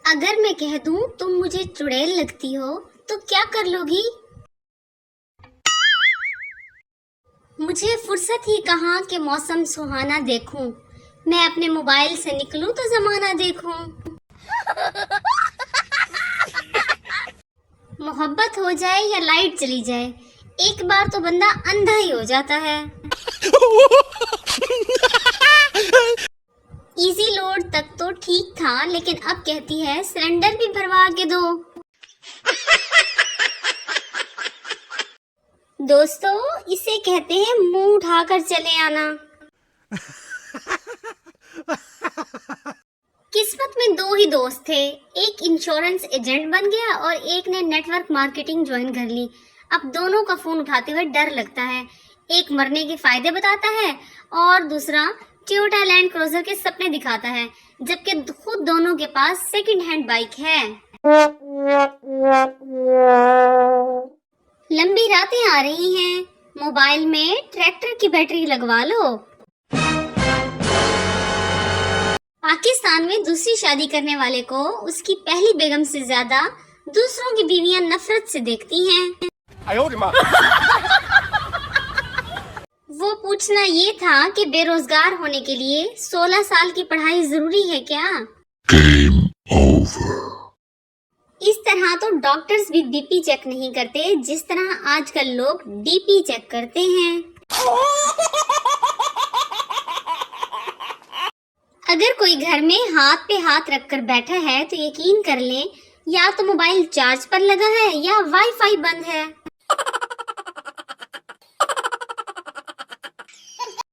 अगर मैं कह दूं तुम मुझे चुड़ैल लगती हो तो क्या कर लोगी? मुझे फुर्सत ही कहाँ कि मौसम सुहाना देखूं। मैं अपने मोबाइल से निकलूं तो जमाना देखूं। मोहब्बत हो जाए या लाइट चली जाए, एक बार तो बंदा अंधा ही हो जाता है। इजी लोड तक तो ठीक था, लेकिन अब कहती है सिलेंडर भी भरवा के दो। दोस्तों, इसे कहते हैं मुंह उठाकर चले आना। किस्मत में दो ही दोस्त थे, एक इंश्योरेंस एजेंट बन गया और एक ने नेटवर्क मार्केटिंग ज्वाइन कर ली। अब दोनों का फोन उठाते हुए डर लगता है। एक मरने के फायदे बताता है और दूसरा टोयोटा लैंड क्रूजर के सपने दिखाता है, जबकि खुद दोनों के पास सेकंड हैंड बाइक है। लंबी रातें आ रही हैं, मोबाइल में ट्रैक्टर की बैटरी लगवा लो। पाकिस्तान में दूसरी शादी करने वाले को उसकी पहली बेगम से ज्यादा दूसरों की बीवियां नफरत से देखती हैं। वो पूछना ये था कि बेरोजगार होने के लिए 16 साल की पढ़ाई जरूरी है क्या? Game over. इस तरह तो डॉक्टर्स भी बीपी चेक नहीं करते जिस तरह आजकल लोग डीपी चेक करते हैं। अगर कोई घर में हाथ पे हाथ रखकर बैठा है तो यकीन कर लें, या तो मोबाइल चार्ज पर लगा है या वाईफाई बंद है।